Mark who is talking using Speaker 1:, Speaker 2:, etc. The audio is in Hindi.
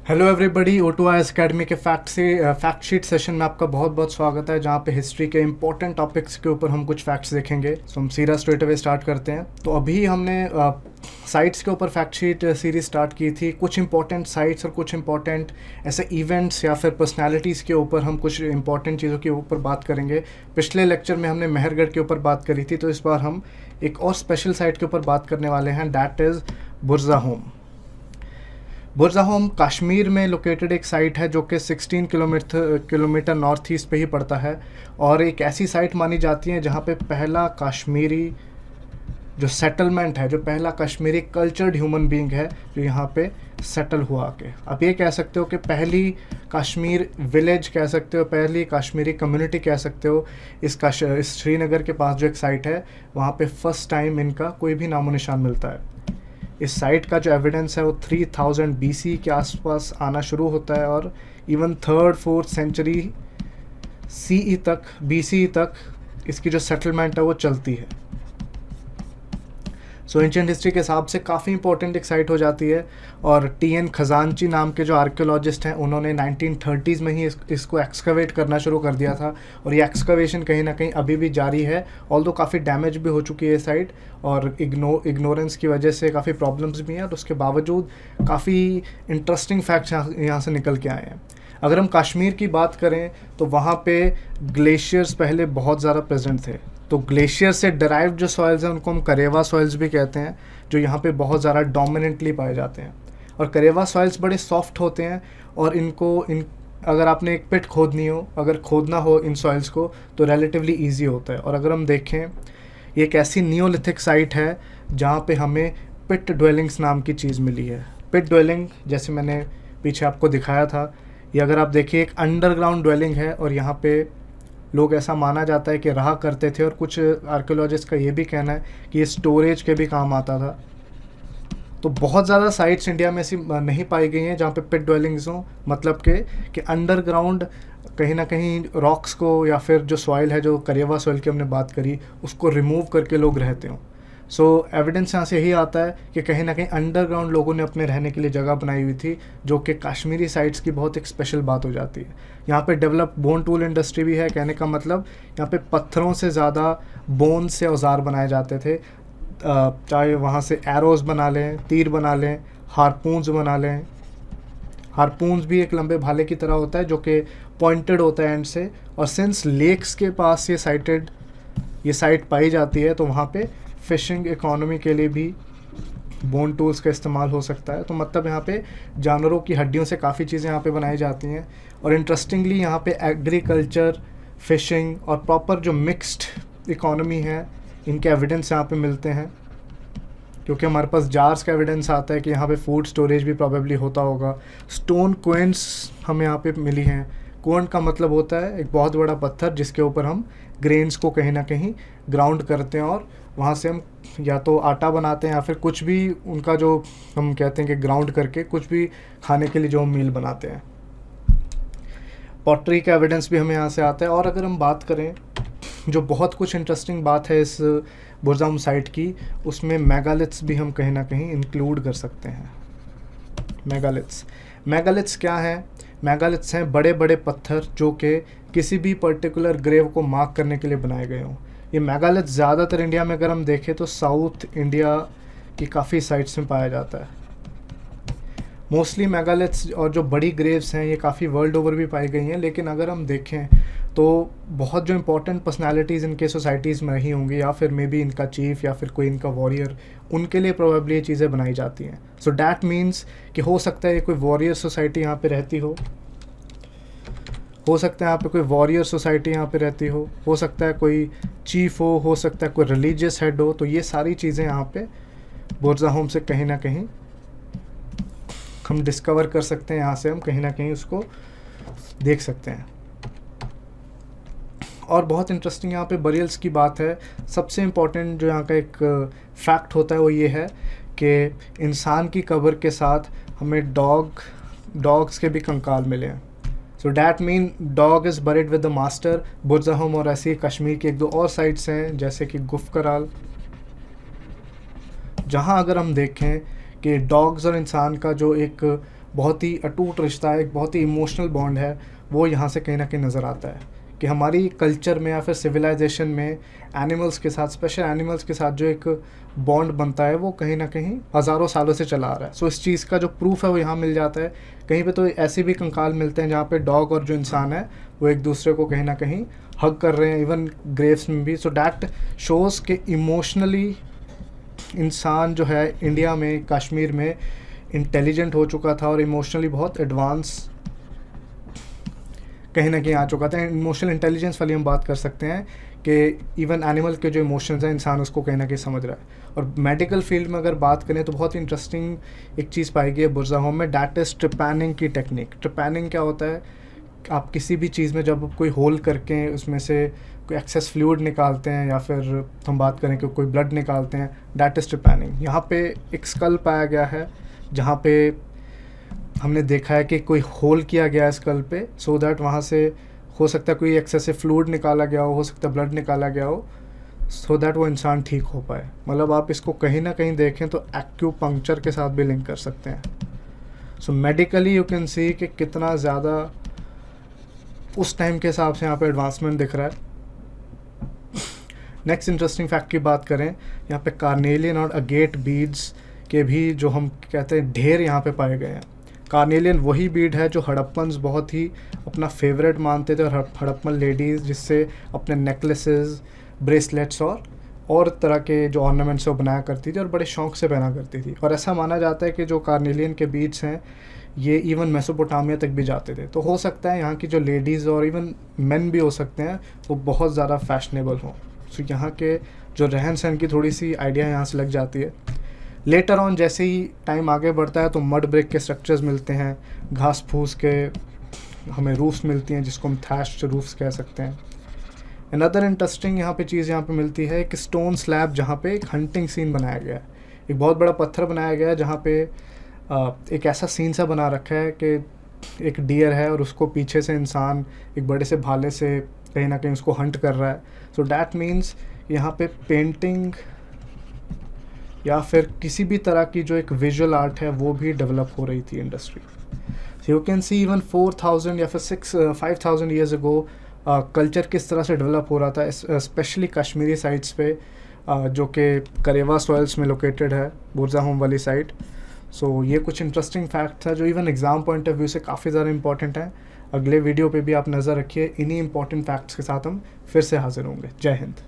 Speaker 1: हेलो एवरीबॉडी, O2IS एकेडमी के फैक्ट शीट सेशन में आपका बहुत बहुत स्वागत है, जहाँ पे हिस्ट्री के इंपॉर्टेंट टॉपिक्स के ऊपर हम कुछ फैक्ट्स देखेंगे। सो हम सीधा स्ट्रेट अवे स्टार्ट करते हैं। तो अभी हमने साइट्स के ऊपर फैक्ट शीट सीरीज स्टार्ट की थी। कुछ इंपॉर्टेंट साइट्स और कुछ इंपॉर्टेंट ऐसे इवेंट्स या फिर पर्सनैलिटीज़ के ऊपर हम कुछ इंपॉर्टेंट चीज़ों के ऊपर बात करेंगे। पिछले लेक्चर में हमने मेहरगढ़ के ऊपर बात करी थी, तो इस बार हम एक और स्पेशल साइट के ऊपर बात करने वाले हैं, दैट इज़ बुरज़ाहोम। बुरज़ाहोम कश्मीर में लोकेटेड एक साइट है जो कि 16 किलोमीटर नॉर्थ ईस्ट पे ही पड़ता है, और एक ऐसी साइट मानी जाती है जहाँ पे पहला कश्मीरी जो सेटलमेंट है, जो पहला कश्मीरी कल्चर्ड ह्यूमन बीइंग है जो यहाँ पे सेटल हुआ के। आप ये कह सकते हो कि पहली कश्मीर विलेज कह सकते हो, पहली कश्मीरी कम्युनिटी कह सकते हो। इस श्रीनगर के पास जो एक साइट है वहाँ पे फर्स्ट टाइम इनका कोई भी नामो निशान मिलता है। इस साइट का जो एविडेंस है वो 3000 BC के आसपास आना शुरू होता है, और इवन 3rd-4th सेंचुरी CE तक, BC तक इसकी जो सेटलमेंट है वो चलती है। सो एंशिएंट हिस्ट्री के हिसाब से काफ़ी इंपॉर्टेंट एक साइट हो जाती है। और TN खजानची नाम के जो आर्कियोलॉजिस्ट हैं, उन्होंने 1930s में ही इसको एक्सकवेट करना शुरू कर दिया था, और ये एक्सकवेशन कहीं ना कहीं अभी भी जारी है। ऑल्दो काफ़ी डैमेज भी हो चुकी है ये साइट, और इग्नोरेंस की वजह से काफ़ी प्रॉब्लम्स भी हैं, और उसके बावजूद काफ़ी इंटरेस्टिंग फैक्ट्स यहाँ से निकल के आए हैं। अगर हम कश्मीर की बात करें तो वहाँ पे ग्लेशियर्स पहले बहुत ज़्यादा प्रेजेंट थे। तो ग्लेशियर से डिराइव्ड जो सॉइल्स हैं उनको हम करेवा सॉइल्स भी कहते हैं, जो यहाँ पे बहुत ज़्यादा डोमिनेंटली पाए जाते हैं। और करेवा सॉइल्स बड़े सॉफ्ट होते हैं, और अगर आपने एक पिट अगर खोदना हो इन सॉइल्स को तो रिलेटिवली ईजी होता है। और अगर हम देखें, ये एक ऐसी नियोलिथिक साइट है जहाँ पे हमें पिट ड्वेलिंग्स नाम की चीज़ मिली है। पिट ड्वेलिंग, जैसे मैंने पीछे आपको दिखाया था, ये अगर आप देखिए एक अंडरग्राउंड ड्वेलिंग है, और यहाँ पे लोग ऐसा माना जाता है कि रहा करते थे, और कुछ आर्कियोलॉजिस्ट का ये भी कहना है कि ये स्टोरेज के भी काम आता था। तो बहुत ज़्यादा साइट्स इंडिया में ऐसी नहीं पाई गई हैं जहाँ पे पिट ड्वेलिंग्स हों, मतलब कि अंडरग्राउंड कहीं ना कहीं रॉक्स को, या फिर जो सॉइल है, जो करेवा सॉइल की हमने बात करी, उसको रिमूव करके लोग रहते हों। सो एविडेंस यहाँ से यही आता है कि कहीं ना कहीं अंडरग्राउंड लोगों ने अपने रहने के लिए जगह बनाई हुई थी, जो कि कश्मीरी साइट्स की बहुत एक स्पेशल बात हो जाती है। यहाँ पे डेवलप बोन टूल इंडस्ट्री भी है। कहने का मतलब यहाँ पे पत्थरों से ज़्यादा बोन से औजार बनाए जाते थे, चाहे वहाँ से एरोज़ बना लें, तीर बना लें, हारपून्स बना लें। हारपून्स भी एक लंबे भाले की तरह होता है जो कि पॉइंटेड होता है एंड से। और सिंस लेक्स के पास ये साइट पाई जाती है, तो वहाँ पे फिशिंग इकोनॉमी के लिए भी बोन टूल्स का इस्तेमाल हो सकता है। तो मतलब यहाँ पे जानवरों की हड्डियों से काफ़ी चीज़ें यहाँ पे बनाई जाती हैं। और इंटरेस्टिंगली यहाँ पे एग्रीकल्चर, फिशिंग और प्रॉपर जो मिक्स्ड इकोनॉमी है, इनके एविडेंस यहाँ पे मिलते हैं, क्योंकि हमारे पास जार्स का एविडेंस आता है कि यहाँ पे फूड स्टोरेज भी प्रॉबेबली होता होगा। स्टोन क्वेंस हमें यहाँ पे मिली हैं। क्वेंट का मतलब होता है एक बहुत बड़ा पत्थर जिसके ऊपर हम ग्रेन्स को कहीं ना कहीं ग्राउंड करते हैं, और वहाँ से हम या तो आटा बनाते हैं, या फिर कुछ भी उनका जो हम कहते हैं कि ग्राउंड करके कुछ भी खाने के लिए जो हम मील बनाते हैं। पॉटरी का एविडेंस भी हमें यहाँ से आता है। और अगर हम बात करें, जो बहुत कुछ इंटरेस्टिंग बात है इस बुरज़ाहोम साइट की, उसमें मेगालिथ्स भी हम कहीं ना कहीं इंक्लूड कर सकते हैं। मेगालिथ्स क्या हैं? मेगालिथ्स हैं बड़े बड़े पत्थर जो कि किसी भी पर्टिकुलर ग्रेव को मार्क करने के लिए बनाए गए हों। ये मेगालिथ्स ज़्यादातर इंडिया में अगर हम देखें तो साउथ इंडिया की काफ़ी साइट्स में पाया जाता है। मोस्टली मेगालिथ्स और जो बड़ी ग्रेव्स हैं ये काफ़ी वर्ल्ड ओवर भी पाई गई हैं, लेकिन अगर हम देखें तो बहुत जो इंपॉर्टेंट पर्सनालिटीज़ इनके सोसाइटीज़ में रही होंगी, या फिर मे बी इनका चीफ या फिर कोई इनका वॉरियर, उनके लिए प्रोबेबली ये चीज़ें बनाई जाती हैं। सो डैट मीन्स कि हो सकता है ये कोई वॉरियर सोसाइटी यहाँ पे रहती हो सकता है यहाँ पे कोई वॉरियर सोसाइटी यहाँ पे रहती हो सकता है कोई चीफ हो सकता है कोई रिलीजियस हेड हो। तो ये सारी चीज़ें यहाँ पे बुरज़ाहोम से कहीं ना कहीं हम डिस्कवर कर सकते हैं, यहाँ से हम कहीं ना कहीं उसको देख सकते हैं। और बहुत इंटरेस्टिंग यहाँ पे बरियल्स की बात है। सबसे इम्पॉर्टेंट जो यहाँ का एक फैक्ट होता है वो ये है कि इंसान की कब्र के साथ हमें डॉग्स के भी कंकाल मिले हैं। So that mean dog is buried with the master. Burzahom और ऐसी कश्मीर की एक दो और साइट्स हैं जैसे कि गुफ़कराल, जहाँ अगर हम देखें कि डॉग्स और इंसान का जो एक बहुत ही अटूट रिश्ता है, एक बहुत ही इमोशनल बॉन्ड है, वो यहाँ से कहीं ना कहीं नज़र आता है कि हमारी कल्चर में या फिर सिविलाइजेशन में एनिमल्स के साथ, स्पेशल एनिमल्स के साथ जो एक बॉन्ड बनता है वो कहीं ना कहीं हज़ारों सालों से चला आ रहा है। सो इस चीज़ का जो प्रूफ है वो यहाँ मिल जाता है। कहीं पे तो ऐसे भी कंकाल मिलते हैं जहाँ पे डॉग और जो इंसान है वो एक दूसरे को कहीं ना कहीं हग कर रहे हैं, इवन ग्रेव्स में भी। सो डैट शोज़ के इमोशनली इंसान जो है इंडिया में, कश्मीर में इंटेलिजेंट हो चुका था और इमोशनली बहुत एडवांस कहीं ना कहीं आ चुका था। इमोशनल इंटेलिजेंस वाली हम बात कर सकते हैं कि इवन एनिमल के जो इमोशंस हैं इंसान उसको कहीं ना कहीं समझ रहा है। और मेडिकल फील्ड में अगर बात करें तो बहुत ही इंटरेस्टिंग एक चीज़ पाई गई है बुरज़ाहोम में, डैट इज़ ट्रिपैनिंग की टेक्निक। ट्रिपैनिंग क्या होता है, आप किसी भी चीज़ में जब कोई होल करके उसमें से कोई एक्सेस फ्लूइड निकालते हैं या फिर हम बात करें कि कोई ब्लड निकालते हैं, डैट इज़ ट्रिपैनिंग। यहाँ पे एक स्कल पाया गया है जहाँ पे हमने देखा है कि कोई होल किया गया है स्कल पे, सो दैट वहाँ से हो सकता है कोई एक्सेसिव फ्लूइड निकाला गया हो सकता है ब्लड निकाला गया हो, सो दैट वो इंसान ठीक हो पाए। मतलब आप इसको कहीं ना कहीं देखें तो एक्यूपंक्चर के साथ भी लिंक कर सकते हैं। सो मेडिकली यू कैन सी कि कितना ज़्यादा उस टाइम के हिसाब से यहाँ पे एडवांसमेंट दिख रहा है। नेक्स्ट इंटरेस्टिंग फैक्ट की बात करें, यहाँ पे कार्नेलियन और अगेट बीड्स के भी जो हम कहते हैं ढेर यहाँ पे पाए गए हैं। कार्नेलियन वही बीड है जो हड़प्पन्स बहुत ही अपना फेवरेट मानते थे, और हड़प्पन लेडीज़ जिससे अपने नेकलेसेस, ब्रेसलेट्स और तरह के जो ऑर्नामेंट्स वो बनाया करती थी और बड़े शौक़ से पहना करती थी। और ऐसा माना जाता है कि जो कार्नेलियन के बीड्स हैं ये इवन मेसोपोटामिया तक भी जाते थे। तो हो सकता है यहाँ की जो लेडीज़ और इवन मेन भी हो सकते हैं वो बहुत ज़्यादा फैशनेबल हों। सो यहाँ के जो रहन सहन की थोड़ी सी आइडिया यहाँ से लग जाती है। लेटर ऑन जैसे ही टाइम आगे बढ़ता है तो मड ब्रिक के स्ट्रक्चर्स मिलते हैं, घास फूस के हमें रूफ्स मिलती हैं जिसको हम थैश्ड रूफ्स कह सकते हैं। अनदर इंटरेस्टिंग यहाँ पे चीज़ यहाँ पे मिलती है एक स्टोन स्लैब जहाँ पे एक हंटिंग सीन बनाया गया है। एक बहुत बड़ा पत्थर बनाया गया है जहाँ पे एक ऐसा सीन सा बना रखा है कि एक डियर है और उसको पीछे से इंसान एक बड़े से भाले से कहीं ना कहीं उसको हंट कर रहा है। सो डैट मीन्स यहाँ पे पेंटिंग या फिर किसी भी तरह की जो एक विजुअल आर्ट है वो भी डेवलप हो रही थी industry. You can see even 4000 या फिर 5000 ईयर्स अगो कल्चर किस तरह से डेवलप हो रहा था, स्पेशली कश्मीरी साइट्स पे जो कि करेवा सॉइल्स में लोकेटेड है, बुरज़ाहोम वाली साइट। सो ये कुछ इंटरेस्टिंग फैक्ट्स है जो even exam point of view से काफ़ी ज़्यादा इंपॉर्टेंट है। अगले वीडियो पे भी आप नज़र रखिए, इन्हीं इंपॉर्टेंट फैक्ट्स के साथ हम फिर से हाजिर होंगे। जय हिंद।